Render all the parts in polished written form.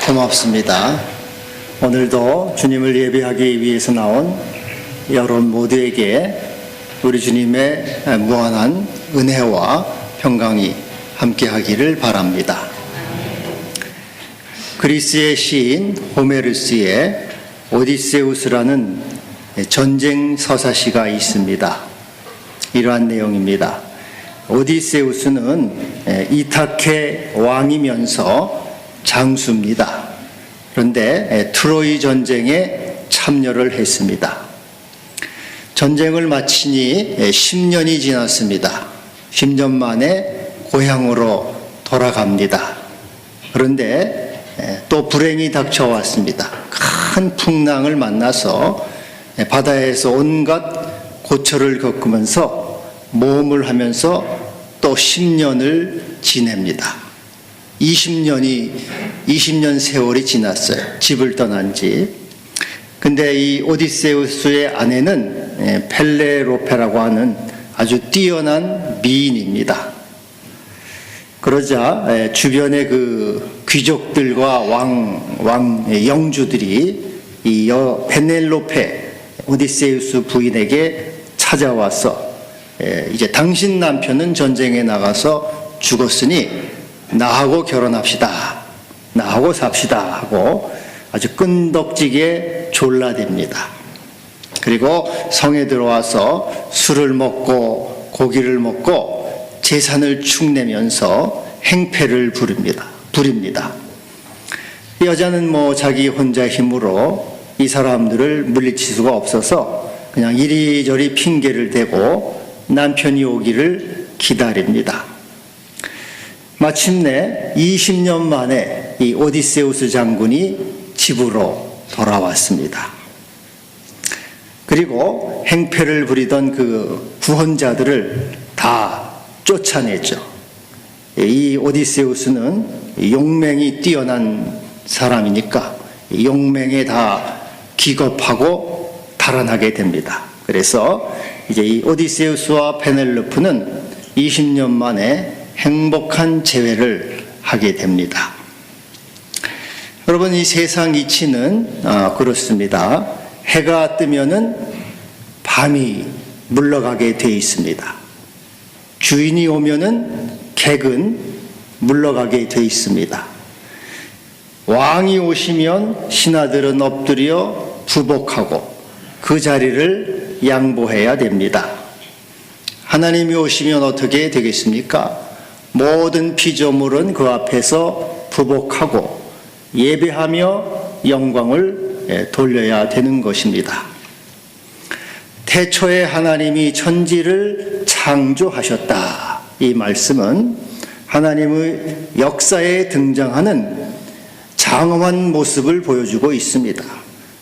고맙습니다. 오늘도 주님을 예배하기 위해서 나온 여러분 모두에게 우리 주님의 무한한 은혜와 평강이 함께하기를 바랍니다. 그리스의 시인 호메르스의 오디세우스라는 전쟁 서사시가 있습니다. 이러한 내용입니다. 오디세우스는 이타케 왕이면서 장수입니다. 그런데 트로이 전쟁에 참여를 했습니다. 전쟁을 마치니 10년이 지났습니다. 10년 만에 고향으로 돌아갑니다. 그런데 또 불행이 닥쳐왔습니다. 큰 풍랑을 만나서 바다에서 온갖 고초를 겪으면서 모험을 하면서 또 10년을 지냅니다. 20년 세월이 지났어요. 집을 떠난 지. 근데 이 오디세우스의 아내는 펠레로페라고 하는 아주 뛰어난 미인입니다. 그러자 주변의 그 귀족들과 영주들이 이 페넬로페 오디세우스 부인에게 찾아와서 이제 당신 남편은 전쟁에 나가서 죽었으니 나하고 결혼합시다. 나하고 삽시다 하고 아주 끈덕지게 졸라댑니다. 그리고 성에 들어와서 술을 먹고 고기를 먹고 재산을 축내면서 행패를 부립니다. 이 여자는 자기 혼자 힘으로 이 사람들을 물리칠 수가 없어서 그냥 이리저리 핑계를 대고 남편이 오기를 기다립니다. 마침내 20년 만에 이 오디세우스 장군이 집으로 돌아왔습니다. 그리고 행패를 부리던 그 구혼자들을 다 쫓아냈죠. 이 오디세우스는 용맹이 뛰어난 사람이니까 용맹에 다 기겁하고 달아나게 됩니다. 그래서 이제 이 오디세우스와 페넬로프는 20년 만에 행복한 재회를 하게 됩니다. 여러분, 이 세상 이치는 그렇습니다. 해가 뜨면은 밤이 물러가게 돼 있습니다. 주인이 오면은 객은 물러가게 돼 있습니다. 왕이 오시면 신하들은 엎드려 부복하고 그 자리를 양보해야 됩니다. 하나님이 오시면 어떻게 되겠습니까? 모든 피조물은 그 앞에서 부복하고 예배하며 영광을 돌려야 되는 것입니다. 태초에 하나님이 천지를 창조하셨다. 이 말씀은 하나님의 역사에 등장하는 장엄한 모습을 보여주고 있습니다.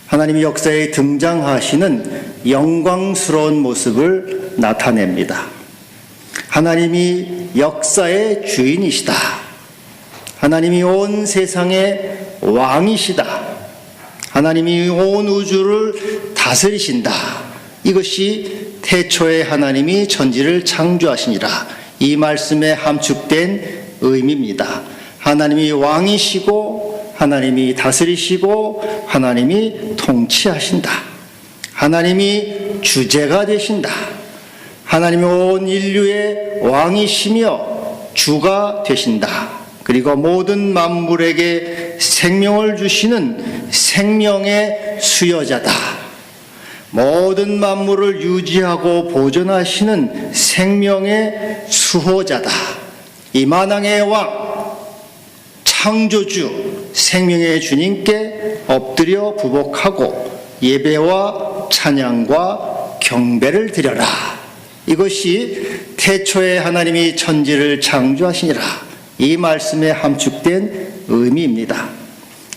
하나님이 역사에 등장하시는 영광스러운 모습을 나타냅니다. 하나님이 역사의 주인이시다. 하나님이 온 세상의 왕이시다. 하나님이 온 우주를 다스리신다. 이것이 태초에 하나님이 천지를 창조하시니라. 이 말씀에 함축된 의미입니다. 하나님이 왕이시고 하나님이 다스리시고 하나님이 통치하신다. 하나님이 주제가 되신다. 하나님이 온 인류의 왕이시며 주가 되신다. 그리고 모든 만물에게 생명을 주시는 생명의 수여자다. 모든 만물을 유지하고 보존하시는 생명의 수호자다. 이 만왕의 왕, 창조주, 생명의 주님께 엎드려 부복하고 예배와 찬양과 경배를 드려라. 이것이 태초에 하나님이 천지를 창조하시니라. 이 말씀에 함축된 의미입니다.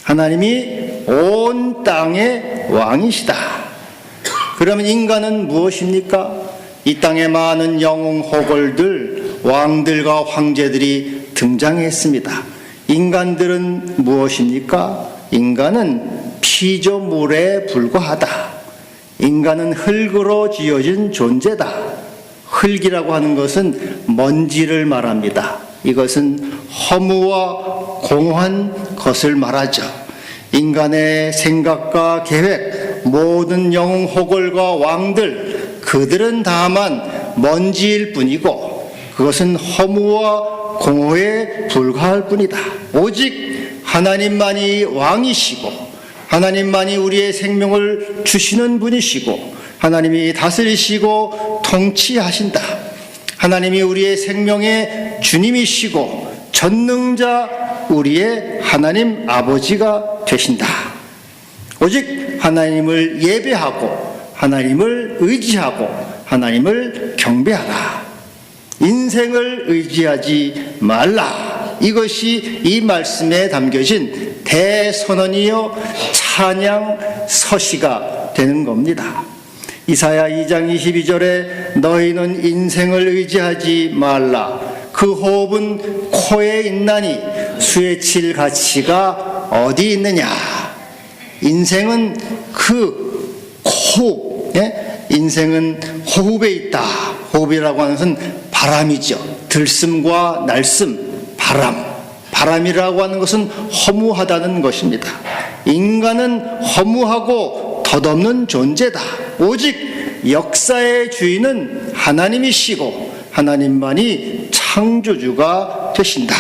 하나님이 온 땅의 왕이시다. 그러면 인간은 무엇입니까? 이 땅에 많은 영웅 호걸들, 왕들과 황제들이 등장했습니다. 인간들은 무엇입니까? 인간은 피조물에 불과하다. 인간은 흙으로 지어진 존재다. 흙이라고 하는 것은 먼지를 말합니다. 이것은 허무와 공허한 것을 말하죠. 인간의 생각과 계획, 모든 영웅 호걸과 왕들, 그들은 다만 먼지일 뿐이고 그것은 허무와 공허에 불과할 뿐이다. 오직 하나님만이 왕이시고 하나님만이 우리의 생명을 주시는 분이시고 하나님이 다스리시고 통치하신다. 하나님이 우리의 생명의 주님이시고 전능자 우리의 하나님 아버지가 되신다. 오직 하나님을 예배하고 하나님을 의지하고 하나님을 경배하라. 인생을 의지하지 말라. 이것이 이 말씀에 담겨진 대선언이요 찬양 서시가 되는 겁니다. 이사야 2장 22절에 너희는 인생을 의지하지 말라. 그 호흡은 코에 있나니 수에 칠 가치가 어디 있느냐. 인생은 그 호흡, 인생은 호흡에 있다. 호흡이라고 하는 것은 바람이죠. 들숨과 날숨, 바람이라고 하는 것은 허무하다는 것입니다. 인간은 허무하고 덧없는 존재다. 오직 역사의 주인은 하나님이시고 하나님만이 창조주가 되신다.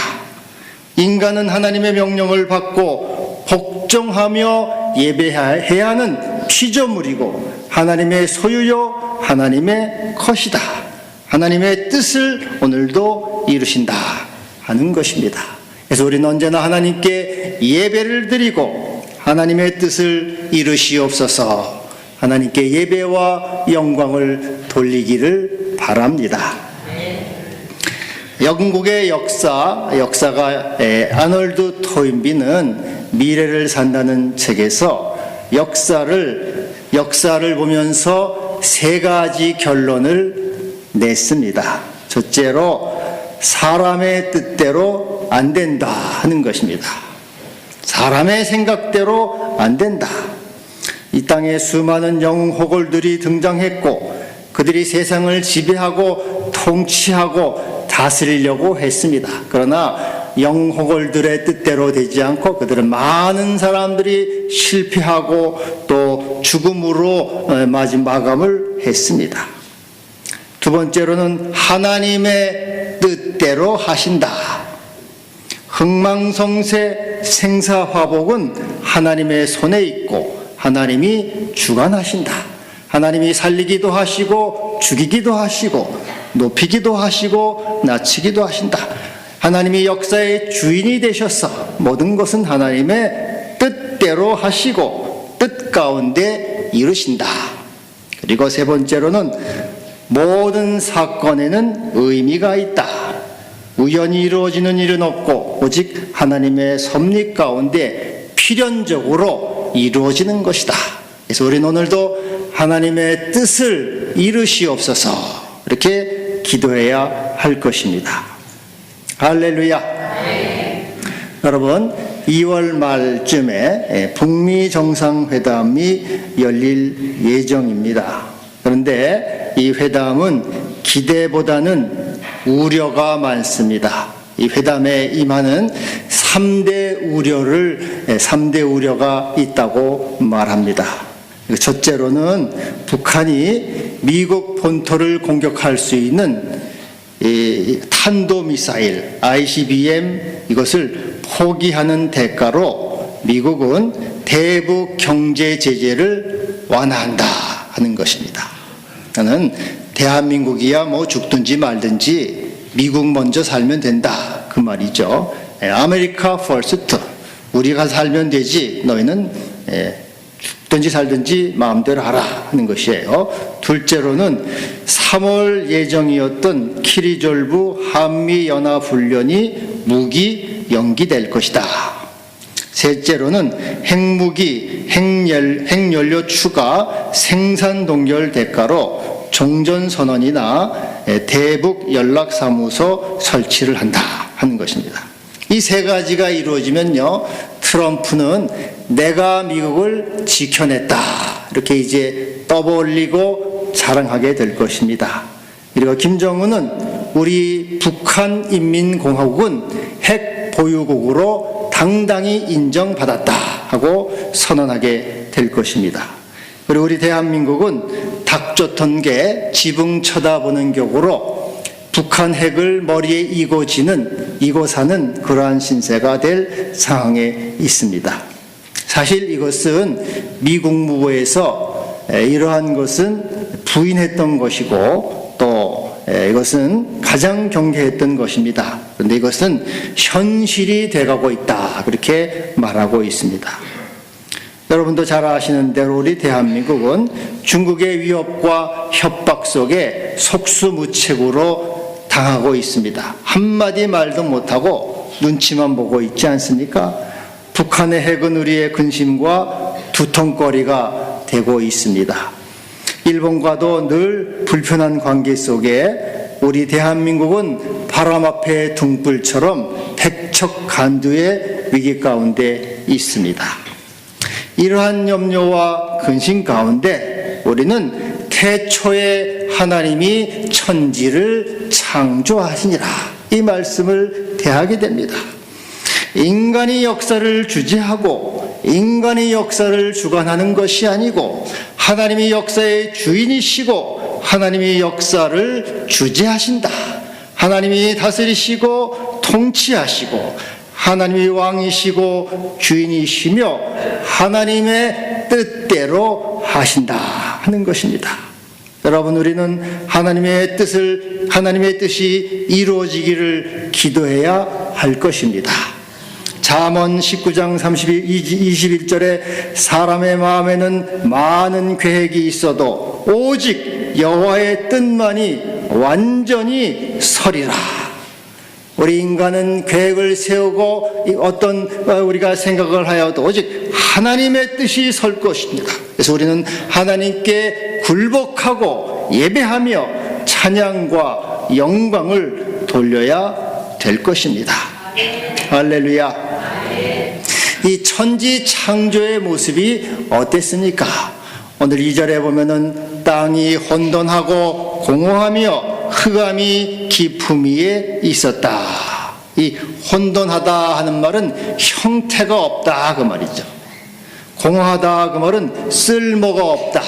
인간은 하나님의 명령을 받고 복종하며 예배해야 하는 피조물이고 하나님의 소유요 하나님의 것이다. 하나님의 뜻을 오늘도 이루신다 하는 것입니다. 그래서 우리는 언제나 하나님께 예배를 드리고 하나님의 뜻을 이루시옵소서. 하나님께 예배와 영광을 돌리기를 바랍니다. 영국의 역사가 아놀드 토인비는 미래를 산다는 책에서 역사를 보면서 세 가지 결론을 냈습니다. 첫째로 사람의 뜻대로 안 된다 하는 것입니다. 사람의 생각대로 안 된다. 이 땅에 수많은 영웅 호걸들이 등장했고 그들이 세상을 지배하고 통치하고 다스리려고 했습니다. 그러나 영웅 호걸들의 뜻대로 되지 않고 그들은 많은 사람들이 실패하고 또 죽음으로 마감을 했습니다. 두 번째로는 하나님의 뜻대로 하신다. 흥망성쇠 생사화복은 하나님의 손에 있고 하나님이 주관하신다. 하나님이 살리기도 하시고 죽이기도 하시고 높이기도 하시고 낮추기도 하신다. 하나님이 역사의 주인이 되셔서 모든 것은 하나님의 뜻대로 하시고 뜻 가운데 이루신다. 그리고 세 번째로는 모든 사건에는 의미가 있다. 우연히 이루어지는 일은 없고 오직 하나님의 섭리 가운데 필연적으로 이루어지는 것이다. 그래서 우리는 오늘도 하나님의 뜻을 이루시옵소서 이렇게 기도해야 할 것입니다. 할렐루야. 여러분 2월 말쯤에 북미 정상회담이 열릴 예정입니다. 그런데 이 회담은 기대보다는 우려가 많습니다. 이 회담에 임하는 3대 우려가 있다고 말합니다. 첫째로는 북한이 미국 본토를 공격할 수 있는 탄도미사일 ICBM 이것을 포기하는 대가로 미국은 대북 경제 제재를 완화한다 하는 것입니다. 나는 대한민국이야 뭐 죽든지 말든지 미국 먼저 살면 된다 그 말이죠. 아메리카 퍼스트, 우리가 살면 되지 너희는 죽든지 살든지 마음대로 하라 하는 것이에요. 둘째로는 3월 예정이었던 키리졸브 한미연합훈련이 무기 연기될 것이다. 셋째로는 핵무기, 핵연료 추가 생산 동결 대가로 종전선언이나 대북 연락사무소 설치를 한다 하는 것입니다. 이 세 가지가 이루어지면요, 트럼프는 내가 미국을 지켜냈다 이렇게 이제 떠벌리고 자랑하게 될 것입니다. 그리고 김정은은 우리 북한인민공화국은 핵 보유국으로 당당히 인정받았다 하고 선언하게 될 것입니다. 그리고 우리 대한민국은 닥쳤던 게 지붕 쳐다보는 격으로 북한 핵을 머리에 이고 사는 그러한 신세가 될 상황에 있습니다. 사실 이것은 미 국무부에서 이러한 것은 부인했던 것이고 또 이것은 가장 경계했던 것입니다. 그런데 이것은 현실이 돼가고 있다 그렇게 말하고 있습니다. 여러분도 잘 아시는 대로 우리 대한민국은 중국의 위협과 협박 속에 속수무책으로 당하고 있습니다. 한마디 말도 못하고 눈치만 보고 있지 않습니까? 북한의 핵은 우리의 근심과 두통거리가 되고 있습니다. 일본과도 늘 불편한 관계 속에 우리 대한민국은 바람 앞에 등불처럼 백척간두의 위기 가운데 있습니다. 이러한 염려와 근심 가운데 우리는 태초에 하나님이 천지를 창조하시니라 이 말씀을 대하게 됩니다. 인간이 역사를 주재하고 인간이 역사를 주관하는 것이 아니고 하나님이 역사의 주인이시고 하나님이 역사를 주재하신다. 하나님이 다스리시고 통치하시고 하나님이 왕이시고 주인이시며 하나님의 뜻대로 하신다 하는 것입니다. 여러분, 우리는 하나님의 뜻이 이루어지기를 기도해야 할 것입니다. 잠언 19장 21절에 사람의 마음에는 많은 계획이 있어도 오직 여호와의 뜻만이 완전히 서리라. 우리 인간은 계획을 세우고 우리가 생각을 하여도 오직 하나님의 뜻이 설 것입니다. 그래서 우리는 하나님께 굴복하고 예배하며 찬양과 영광을 돌려야 될 것입니다. 할렐루야. 이 천지 창조의 모습이 어땠습니까? 오늘 2절에 보면은 땅이 혼돈하고 공허하며 흑암이 깊음 위에 있었다. 이 혼돈하다 하는 말은 형태가 없다 그 말이죠. 공허하다 그 말은 쓸모가 없다.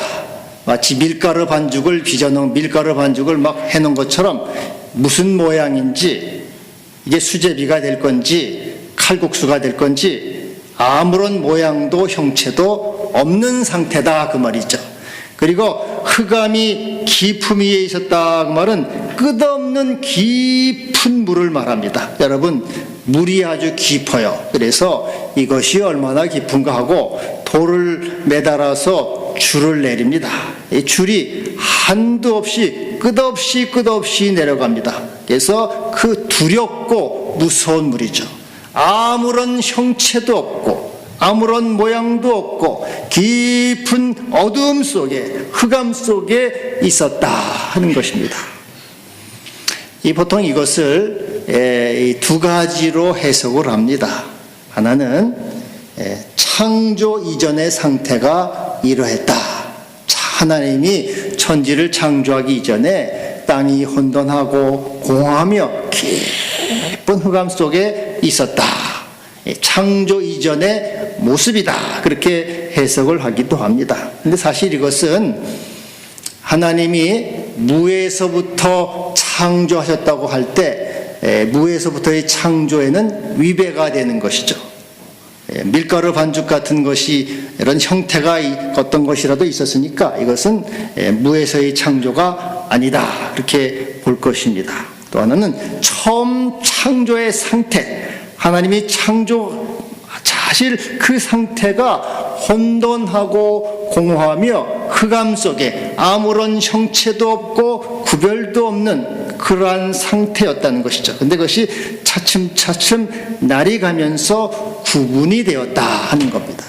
마치 밀가루 반죽을 빚어놓은 밀가루 반죽을 막 해놓은 것처럼 무슨 모양인지 이게 수제비가 될 건지 칼국수가 될 건지 아무런 모양도 형체도 없는 상태다 그 말이죠. 그리고 흑암이 깊음 위에 있었다 그 말은 끝없는 깊은 물을 말합니다. 여러분, 물이 아주 깊어요. 그래서 이것이 얼마나 깊은가 하고 돌을 매달아서 줄을 내립니다. 이 줄이 한도 없이 끝없이 내려갑니다. 그래서 그 두렵고 무서운 물이죠. 아무런 형체도 없고 아무런 모양도 없고 깊은 어두움 속에 흑암 속에 있었다 하는 것입니다. 보통 이것을 두 가지로 해석을 합니다. 하나는 창조 이전의 상태가 이러했다. 하나님이 천지를 창조하기 이전에 땅이 혼돈하고 공허하며 깊은 흑암 속에 있었다. 창조 이전의 모습이다. 그렇게 해석을 하기도 합니다. 그런데 사실 이것은 하나님이 무에서부터 창조하셨다고 할 때 무에서부터의 창조에는 위배가 되는 것이죠. 밀가루 반죽 같은 것이 이런 형태가 어떤 것이라도 있었으니까 이것은 무에서의 창조가 아니다. 그렇게 볼 것입니다. 또 하나는 처음 창조의 상태, 하나님이 사실 그 상태가 혼돈하고 공허하며 흑암 속에 아무런 형체도 없고 구별도 없는 그러한 상태였다는 것이죠. 근데 그것이 차츰 날이 가면서 구분이 되었다 하는 겁니다.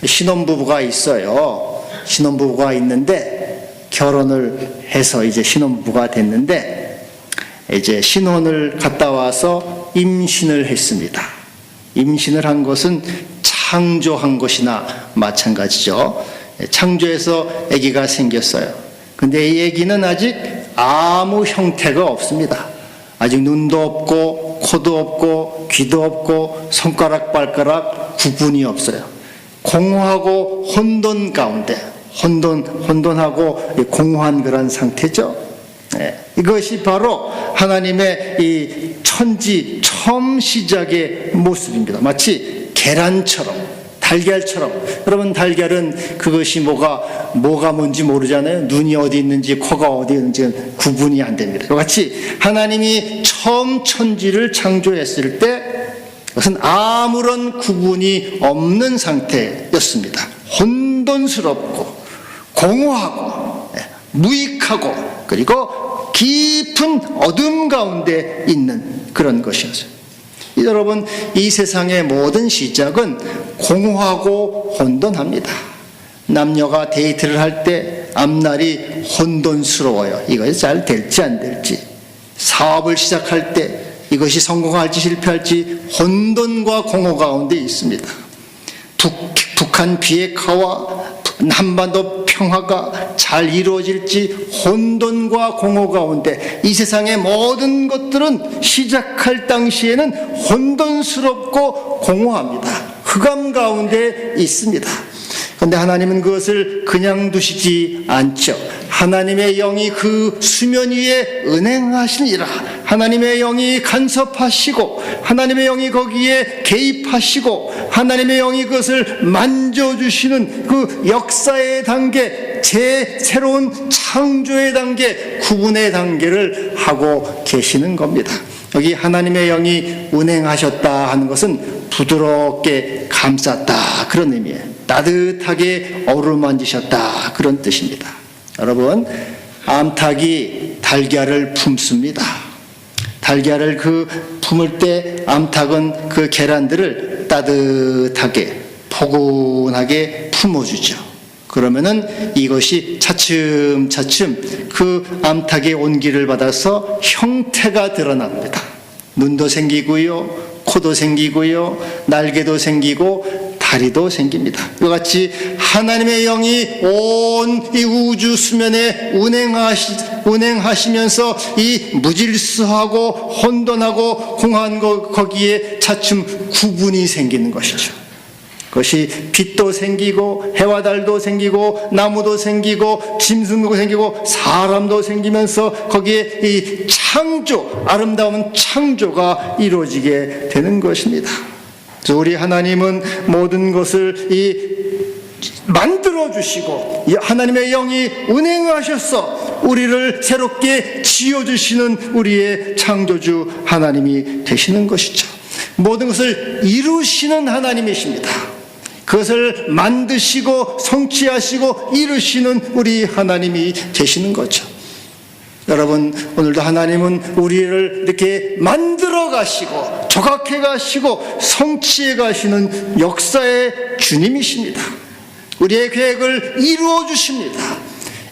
신혼부부가 있어요. 신혼부부가 있는데 결혼을 해서 이제 신혼부부가 됐는데 이제 신혼을 갔다 와서 임신을 했습니다. 임신을 한 것은 창조한 것이나 마찬가지죠. 창조해서 아기가 생겼어요. 근데 이 아기는 아직 아무 형태가 없습니다. 아직 눈도 없고 코도 없고 귀도 없고 손가락 발가락 구분이 없어요. 공허하고 혼돈 가운데 혼돈하고 공허한 그런 상태죠. 이것이 바로 하나님의 이 천지 처음 시작의 모습입니다. 마치 계란처럼, 달걀처럼. 여러분, 달걀은 그것이 뭐가 뭔지 모르잖아요. 눈이 어디 있는지 코가 어디 있는지 구분이 안 됩니다. 같이 하나님이 처음 천지를 창조했을 때 그것은 아무런 구분이 없는 상태였습니다. 혼돈스럽고 공허하고 무익하고 그리고 깊은 어둠 가운데 있는 그런 것이었어요. 여러분, 이 세상의 모든 시작은 공허하고 혼돈합니다. 남녀가 데이트를 할 때 앞날이 혼돈스러워요. 이것이 잘 될지 안 될지. 사업을 시작할 때 이것이 성공할지 실패할지 혼돈과 공허 가운데 있습니다. 북한 비핵화와 한반도 평화가 잘 이루어질지 혼돈과 공허 가운데, 이 세상의 모든 것들은 시작할 당시에는 혼돈스럽고 공허합니다. 흑암 가운데 있습니다. 그런데 하나님은 그것을 그냥 두시지 않죠. 하나님의 영이 그 수면 위에 은행하시니라. 하나님의 영이 간섭하시고 하나님의 영이 거기에 개입하시고 하나님의 영이 그것을 만져주시는 그 역사의 단계, 새로운 창조의 단계, 구분의 단계를 하고 계시는 겁니다. 여기 하나님의 영이 운행하셨다 하는 것은 부드럽게 감쌌다, 그런 의미예요. 따뜻하게 어루만지셨다, 그런 뜻입니다. 여러분, 암탉이 달걀을 품습니다. 달걀을 품을 때 암탉은 그 계란들을 따뜻하게 포근하게 품어주죠. 그러면은 이것이 차츰차츰 그 암탉의 온기를 받아서 형태가 드러납니다. 눈도 생기고요, 코도 생기고요, 날개도 생기고 다리도 생깁니다. 이와 같이 하나님의 영이 온 이 우주 수면에 운행하시면서 이 무질서하고 혼돈하고 공허한 거기에 차츰 구분이 생기는 것이죠. 그것이 빛도 생기고 해와 달도 생기고 나무도 생기고 짐승도 생기고 사람도 생기면서 거기에 이 창조, 아름다운 창조가 이루어지게 되는 것입니다. 우리 하나님은 모든 것을 만들어 주시고 하나님의 영이 운행하셔서 우리를 새롭게 지어주시는 우리의 창조주 하나님이 되시는 것이죠. 모든 것을 이루시는 하나님이십니다. 그것을 만드시고 성취하시고 이루시는 우리 하나님이 되시는 거죠. 여러분, 오늘도 하나님은 우리를 이렇게 만들어 가시고 조각해 가시고 성취해 가시는 역사의 주님이십니다. 우리의 계획을 이루어 주십니다.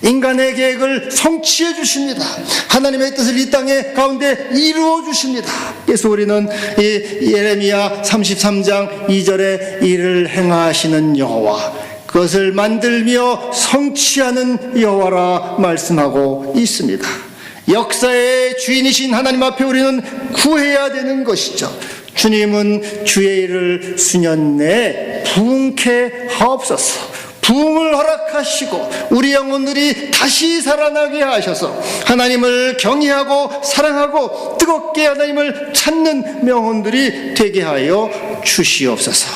인간의 계획을 성취해 주십니다. 하나님의 뜻을 이 땅의 가운데 이루어 주십니다. 그래서 우리는 이 예레미야 33장 2절에 이를 행하시는 여호와, 그것을 만들며 성취하는 여호와라 말씀하고 있습니다. 역사의 주인이신 하나님 앞에 우리는 구해야 되는 것이죠. 주님은 주의 일을 수년 내에 부흥케 하옵소서. 부흥을 허락하시고 우리 영혼들이 다시 살아나게 하셔서 하나님을 경외하고 사랑하고 뜨겁게 하나님을 찾는 영혼들이 되게 하여 주시옵소서.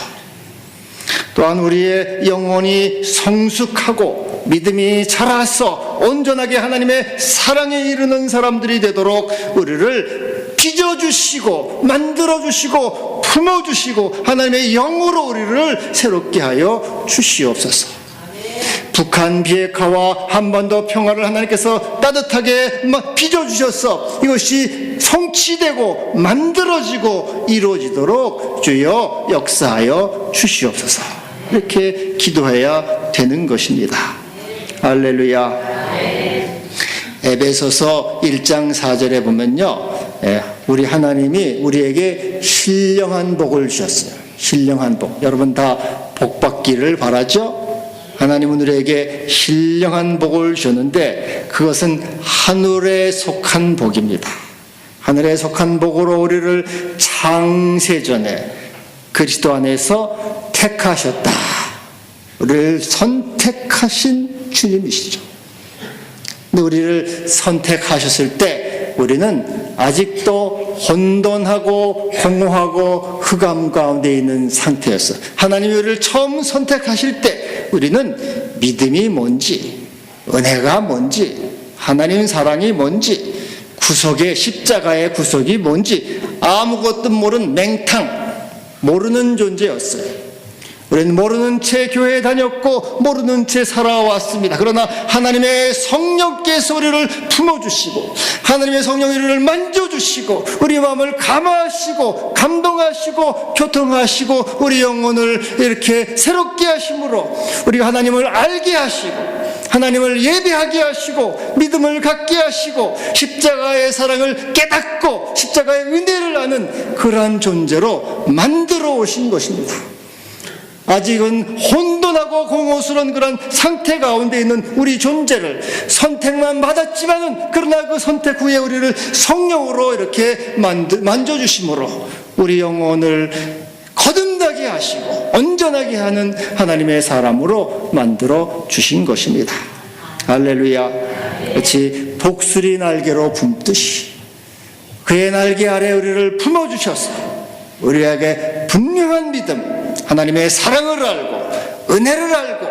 또한 우리의 영혼이 성숙하고 믿음이 자라서 온전하게 하나님의 사랑에 이르는 사람들이 되도록 우리를 빚어주시고 만들어주시고 품어주시고 하나님의 영으로 우리를 새롭게 하여 주시옵소서. 북한 비핵화와 한반도 평화를 하나님께서 따뜻하게 빚어주셔서 이것이 성취되고 만들어지고 이루어지도록 주여 역사하여 주시옵소서. 이렇게 기도해야 되는 것입니다. 할렐루야. 에베소서 1장 4절에 보면요, 우리 하나님이 우리에게 신령한 복을 주셨어요. 신령한 복. 여러분 다 복 받기를 바라죠? 하나님은 우리에게 신령한 복을 주셨는데 그것은 하늘에 속한 복입니다. 하늘에 속한 복으로 우리를 창세전에 그리스도 안에서 택하셨다. 우리를 선택하신 주님이시죠. 근데 우리를 선택하셨을 때 우리는 아직도 혼돈하고 공허하고 흑암 가운데 있는 상태였어요. 하나님이 우리를 처음 선택하실 때 우리는 믿음이 뭔지, 은혜가 뭔지, 하나님 사랑이 뭔지, 구속의 십자가의 구속이 뭔지 아무것도 모르는 맹탕, 모르는 존재였어요. 우리는 모르는 채 교회에 다녔고 모르는 채 살아왔습니다. 그러나 하나님의 성령께서 우리를 품어주시고 하나님의 성령이 우리를 만져주시고 우리 마음을 감화하시고 감동하시고 교통하시고 우리 영혼을 이렇게 새롭게 하심으로 우리가 하나님을 알게 하시고 하나님을 예배하게 하시고 믿음을 갖게 하시고 십자가의 사랑을 깨닫고 십자가의 은혜를 아는 그러한 존재로 만들어 오신 것입니다. 아직은 혼돈하고 공허스러운 그런 상태 가운데 있는 우리 존재를 선택만 받았지만은 그러나 그 선택 후에 우리를 성령으로 이렇게 만져주심으로 우리 영혼을 거듭나게 하시고 온전하게 하는 하나님의 사람으로 만들어 주신 것입니다. 할렐루야. 그렇지, 독수리 날개로 붐듯이 그의 날개 아래 우리를 품어주셔서 우리에게 분명한 믿음, 하나님의 사랑을 알고 은혜를 알고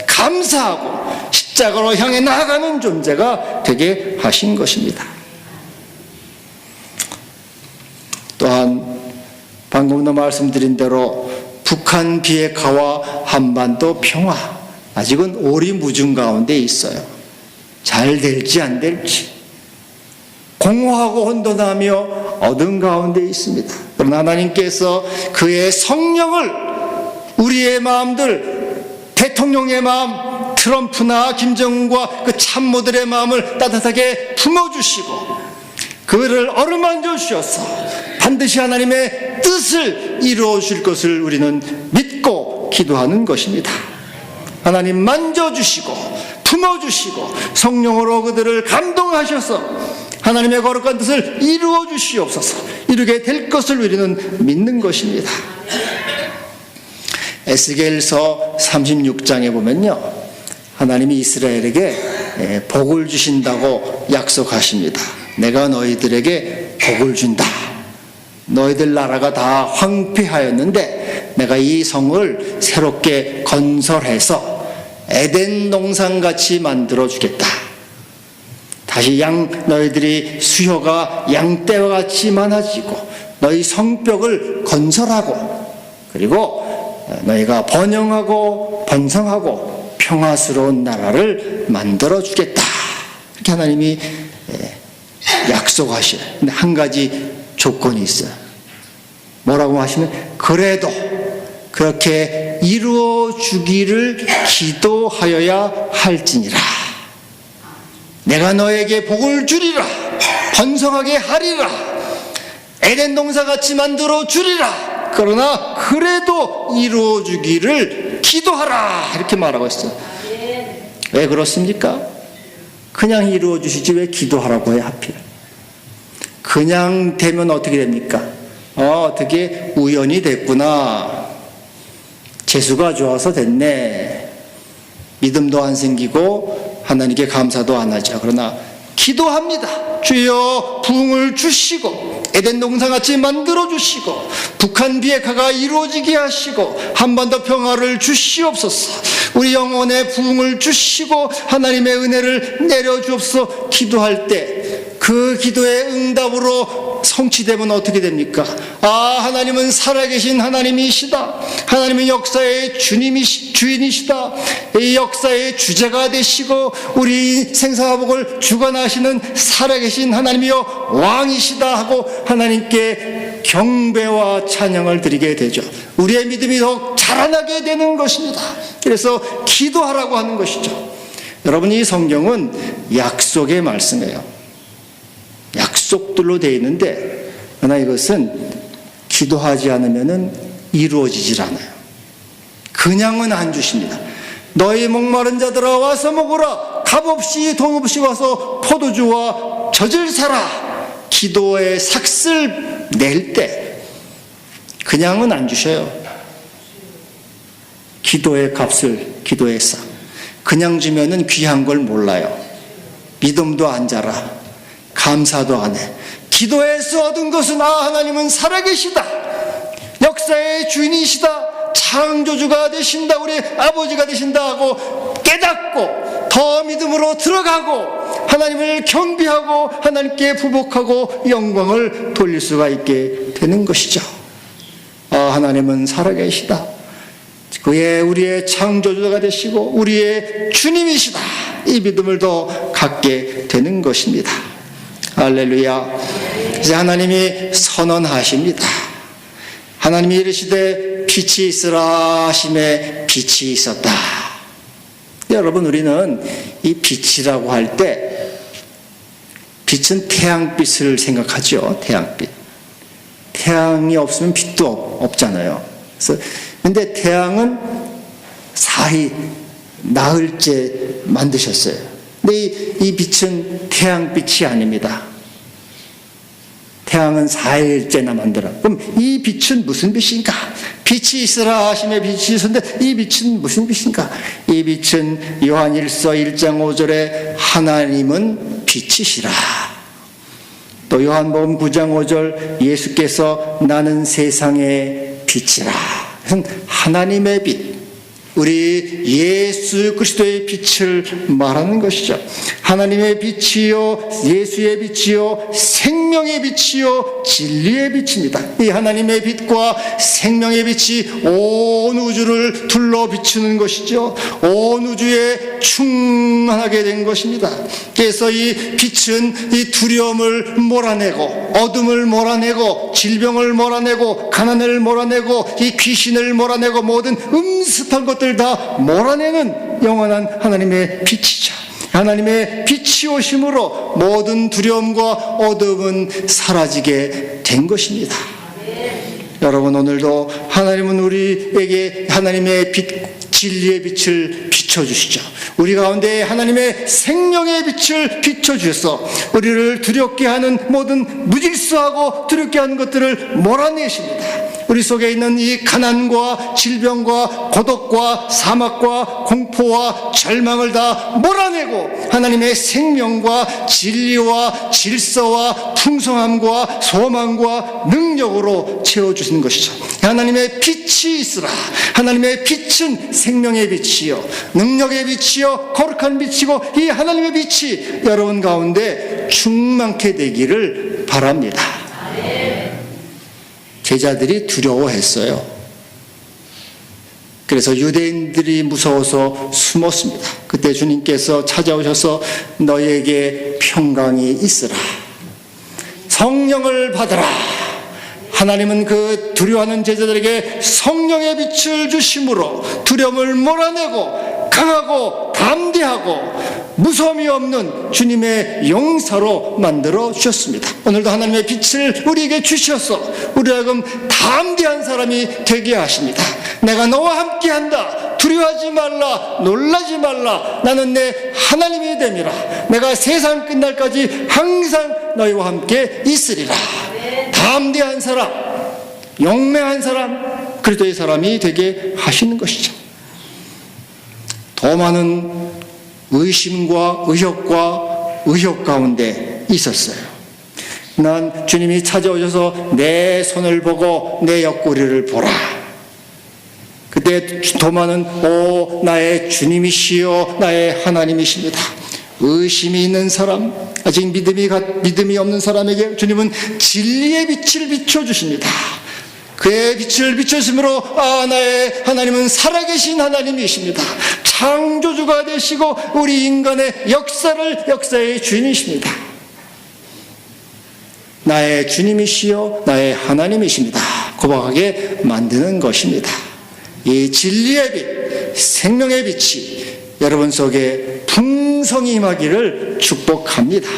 감사하고 십자가로 향해 나아가는 존재가 되게 하신 것입니다. 또한 방금도 말씀드린 대로 북한 비핵화와 한반도 평화 아직은 오리무중 가운데 있어요. 잘 될지 안 될지 공허하고 혼돈하며 어둠 가운데 있습니다. 그러나 하나님께서 그의 성령을 우리의 마음들, 대통령의 마음, 트럼프나 김정은과 그 참모들의 마음을 따뜻하게 품어주시고 그를 어루만져 주셔서 반드시 하나님의 뜻을 이루어 주실 것을 우리는 믿고 기도하는 것입니다. 하나님 만져주시고 품어주시고 성령으로 그들을 감동하셔서 하나님의 거룩한 뜻을 이루어 주시옵소서. 이루게 될 것을 우리는 믿는 것입니다. 에스겔서 36장에 보면요, 하나님이 이스라엘에게 복을 주신다고 약속하십니다. 내가 너희들에게 복을 준다. 너희들 나라가 다 황폐하였는데 내가 이 성을 새롭게 건설해서 에덴 동산같이 만들어 주겠다. 다시 너희들이 수효가 양떼와 같이 많아지고 너희 성벽을 건설하고 그리고 너희가 번영하고 번성하고 평화스러운 나라를 만들어 주겠다. 이렇게 하나님이 약속하셔요. 근데 한 가지 조건이 있어요. 뭐라고 하시면 그래도 그렇게 이루어 주기를 기도하여야 할지니라. 내가 너에게 복을 주리라. 번성하게 하리라. 에덴 동산같이 만들어 주리라. 그러나 그래도 이루어 주기를 기도하라. 이렇게 말하고 있어요. 왜 그렇습니까? 그냥 이루어 주시지 왜 기도하라고 해요, 하필? 그냥 되면 어떻게 됩니까? 어떻게 우연히 됐구나. 재수가 좋아서 됐네. 믿음도 안 생기고 하나님께 감사도 안 하죠. 그러나 기도합니다. 주여 부흥을 주시고 에덴 동산같이 만들어 주시고 북한 비핵화가 이루어지게 하시고 한반도 평화를 주시옵소서. 우리 영혼의 부흥을 주시고 하나님의 은혜를 내려주옵소서. 기도할 때 그 기도의 응답으로 성취되면 어떻게 됩니까? 하나님은 살아계신 하나님이시다. 하나님은 역사의 주인이시다. 이 역사의 주제가 되시고 우리 생사화복을 주관하시는 살아계신 하나님이여 왕이시다 하고 하나님께 경배와 찬양을 드리게 되죠. 우리의 믿음이 더욱 자라나게 되는 것입니다. 그래서 기도하라고 하는 것이죠. 여러분, 이 성경은 약속의 말씀이에요. 약속들로 되어 있는데 그러나 이것은 기도하지 않으면 이루어지질 않아요. 그냥은 안 주십니다. 너희 목마른 자들아 와서 먹으라. 값없이 돈 없이 와서 포도주와 젖을 사라. 기도의 삭슬 낼 때 그냥은 안 주셔요. 기도의 값을, 기도의 싹. 그냥 주면은 귀한 걸 몰라요. 믿음도 안 자라. 감사도 안 해. 기도에서 얻은 것은 하나님은 살아계시다. 역사의 주인이시다. 창조주가 되신다. 우리 아버지가 되신다 하고 깨닫고 더 믿음으로 들어가고 하나님을 경배하고 하나님께 부복하고 영광을 돌릴 수가 있게 되는 것이죠. 하나님은 살아계시다. 그의 우리의 창조주가 되시고 우리의 주님이시다. 이 믿음을 더 갖게 되는 것입니다. 할렐루야. 이제 하나님이 선언하십니다. 하나님이 이르시되 빛이 있으라 하심에 빛이 있었다. 여러분, 우리는 이 빛이라고 할 때 빛은 태양빛을 생각하죠. 태양빛. 태양이 없으면 빛도 없잖아요. 근데 태양은 사히 나흘째 만드셨어요. 근데 이 빛은 태양빛이 아닙니다. 태양은 4일째나 만들어. 그럼 이 빛은 무슨 빛인가? 빛이 있으라 하심에 빛이 있었는데 이 빛은 무슨 빛인가? 이 빛은 요한 1서 1장 5절에 하나님은 빛이시라. 또 요한복음 9장 5절 예수께서 나는 세상의 빛이라. 하나님의 빛, 우리 예수 그리스도의 빛을 말하는 것이죠. 하나님의 빛이요, 예수의 빛이요, 생명의 빛이요, 진리의 빛입니다. 이 하나님의 빛과 생명의 빛이 온 우주를 둘러 비추는 것이죠. 온 우주에 충만하게 된 것입니다. 그래서 이 빛은 이 두려움을 몰아내고 어둠을 몰아내고 질병을 몰아내고 가난을 몰아내고 이 귀신을 몰아내고 모든 음습한 것들 다 몰아내는 영원한 하나님의 빛이죠. 하나님의 빛이 오심으로 모든 두려움과 어둠은 사라지게 된 것입니다. 여러분, 오늘도 하나님은 우리에게 하나님의 빛, 진리의 빛을 비춰주시죠. 우리 가운데 하나님의 생명의 빛을 비춰주셔서 우리를 두렵게 하는 모든 무질서하고 두렵게 하는 것들을 몰아내십니다. 우리 속에 있는 이 가난과 질병과 고독과 사막과 공포와 절망을 다 몰아내고 하나님의 생명과 진리와 질서와 풍성함과 소망과 능력으로 채워주시는 것이죠. 하나님의 빛이 있으라. 하나님의 빛은 생명의 빛이요, 능력의 빛이요, 거룩한 빛이고 이 하나님의 빛이 여러분 가운데 충만케 되기를 바랍니다. 제자들이 두려워했어요. 그래서 유대인들이 무서워서 숨었습니다. 그때 주님께서 찾아오셔서 너희에게 평강이 있으라. 성령을 받으라. 하나님은 그 두려워하는 제자들에게 성령의 빛을 주심으로 두려움을 몰아내고 강하고 담대하고 무서움이 없는 주님의 용사로 만들어 주셨습니다. 오늘도 하나님의 빛을 우리에게 주셔서 우리하금 담대한 사람이 되게 하십니다. 내가 너와 함께한다. 두려워하지 말라. 놀라지 말라. 나는 내 하나님이 됨이라. 내가 세상 끝날까지 항상 너희와 함께 있으리라. 담대한 사람, 용맹한 사람, 그리스도의 사람이 되게 하시는 것이죠. 더 많은 의심과 의혹 가운데 있었어요. 난 주님이 찾아오셔서 내 손을 보고 내 옆구리를 보라. 그때 도마는 나의 주님이시요 나의 하나님이십니다. 의심이 있는 사람, 아직 믿음이 없는 사람에게 주님은 진리의 빛을 비춰주십니다. 그의 빛을 비추심으로 나의 하나님은 살아계신 하나님이십니다. 창조주가 되시고 우리 인간의 역사의 주인이십니다. 나의 주님이시요 나의 하나님이십니다. 고백하게 만드는 것입니다. 이 진리의 빛, 생명의 빛이 여러분 속에 풍성히 임하기를 축복합니다.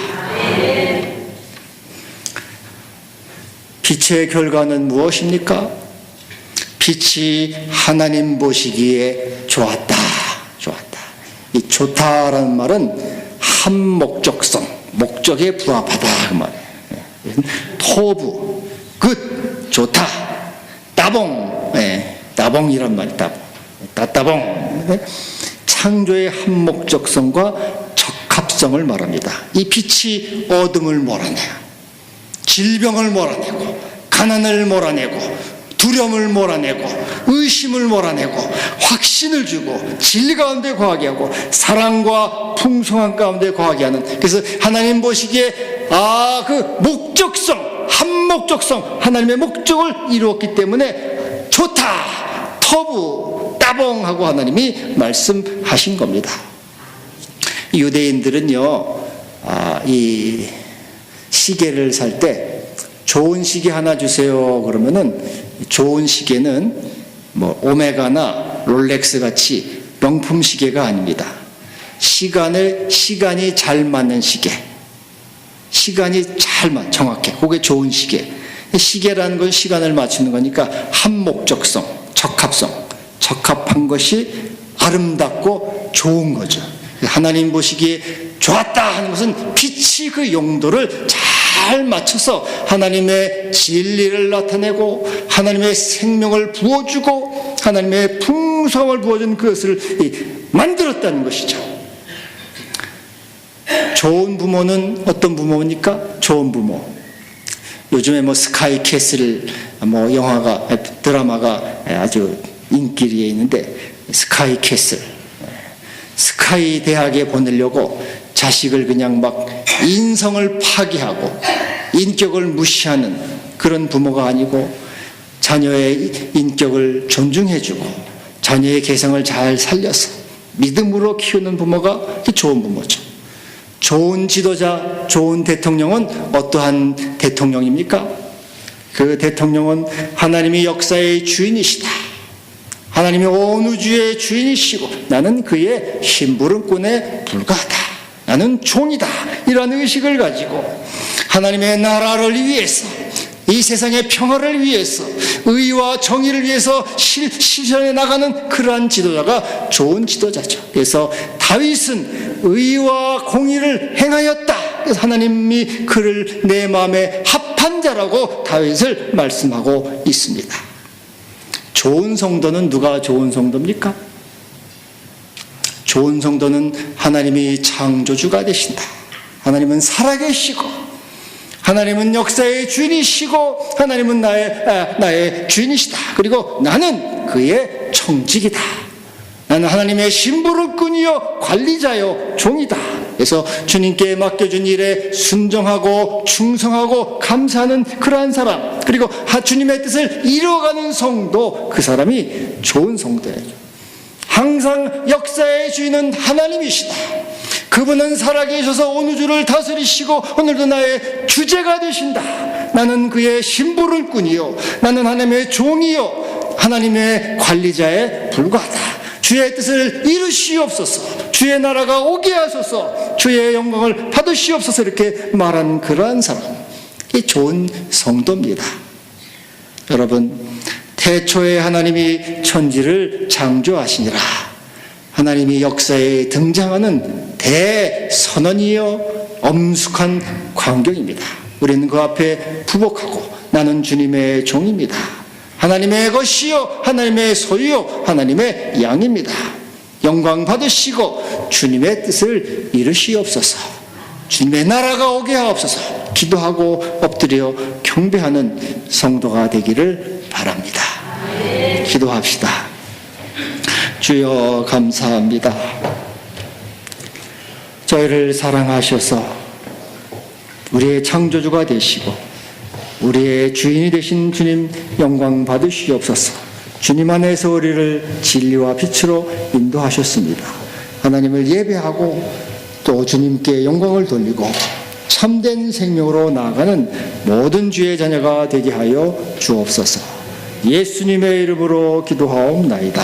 빛의 결과는 무엇입니까? 빛이 하나님 보시기에 좋았다. 이 좋다라는 말은 한 목적성, 목적에 부합하다 그 말이에요. 토부, 굿, 좋다. 따봉, 따봉이란 말이 따봉. 창조의 한목적성과 적합성을 말합니다. 이 빛이 어둠을 몰아내요. 질병을 몰아내고, 가난을 몰아내고, 두려움을 몰아내고, 의심을 몰아내고, 확신을 주고, 진리 가운데 거하게 하고, 사랑과 풍성한 가운데 거하게 하는. 그래서 하나님 보시기에 그 목적성, 한목적성, 하나님의 목적을 이루었기 때문에 좋다, 터부, 따봉하고 하나님이 말씀하신 겁니다. 유대인들은요, 이 시계를 살 때 좋은 시계 하나 주세요 그러면은, 좋은 시계는 뭐 오메가나 롤렉스 같이 명품 시계가 아닙니다. 시간이 잘 맞는 시계, 시간이 정확해. 그게 좋은 시계. 시계라는 건 시간을 맞추는 거니까 한목적성, 적합한 것이 아름답고 좋은 거죠. 하나님 보시기에 좋았다 하는 것은 빛이 그 용도를 잘 맞춰서 하나님의 진리를 나타내고, 하나님의 생명을 부어주고, 하나님의 풍성을 부어준 그것을 만들었다는 것이죠. 좋은 부모는 어떤 부모입니까? 좋은 부모. 요즘에 스카이 캐슬 영화가, 드라마가 아주 인기리에 있는데, 스카이 캐슬, 스카이 대학에 보내려고 자식을 그냥 인성을 파괴하고 인격을 무시하는 그런 부모가 아니고, 자녀의 인격을 존중해주고 자녀의 개성을 잘 살려서 믿음으로 키우는 부모가 좋은 부모죠. 좋은 지도자, 좋은 대통령은 어떠한 대통령입니까? 그 대통령은 하나님이 역사의 주인이시다, 하나님이 온 우주의 주인이시고 나는 그의 심부름꾼에 불과하다, 나는 종이다, 이런 의식을 가지고 하나님의 나라를 위해서, 이 세상의 평화를 위해서, 의와 정의를 위해서 실천해 나가는 그러한 지도자가 좋은 지도자죠. 그래서 다윗은 의와 공의를 행하였다. 그래서 하나님이 그를 내 마음에 합한 자라고 다윗을 말씀하고 있습니다. 좋은 성도는 누가 좋은 성도입니까? 좋은 성도는 하나님이 창조주가 되신다. 하나님은 살아계시고, 하나님은 역사의 주인이시고, 하나님은 나의 주인이시다. 그리고 나는 그의 청직이다. 나는 하나님의 심부름꾼이요 관리자요 종이다. 그래서 주님께 맡겨준 일에 순종하고 충성하고 감사하는 그러한 사람, 그리고 주님의 뜻을 이루어가는 성도, 그 사람이 좋은 성도예요. 항상 역사의 주인은 하나님이시다. 그분은 살아계셔서 온 우주를 다스리시고 오늘도 나의 주제가 되신다. 나는 그의 심부름꾼이요, 나는 하나님의 종이요, 하나님의 관리자에 불과하다. 주의 뜻을 이루시옵소서, 주의 나라가 오게 하소서, 주의 영광을 받으시옵소서, 이렇게 말하는 그러한 사람, 이 좋은 성도입니다. 여러분, 태초에 하나님이 천지를 창조하시니라. 하나님이 역사에 등장하는 대선언이요 엄숙한 광경입니다. 우리는 그 앞에 부복하고 나는 주님의 종입니다. 하나님의 것이요 하나님의 소유요 하나님의 양입니다. 영광 받으시고 주님의 뜻을 이루시옵소서, 주님의 나라가 오게 하옵소서, 기도하고 엎드려 경배하는 성도가 되기를 바랍니다. 기도합시다. 주여 감사합니다. 저희를 사랑하셔서 우리의 창조주가 되시고 우리의 주인이 되신 주님 영광 받으시옵소서. 주님 안에서 우리를 진리와 빛으로 인도하셨습니다. 하나님을 예배하고 또 주님께 영광을 돌리고 참된 생명으로 나아가는 모든 주의 자녀가 되게 하여 주옵소서. 예수님의 이름으로 기도하옵나이다.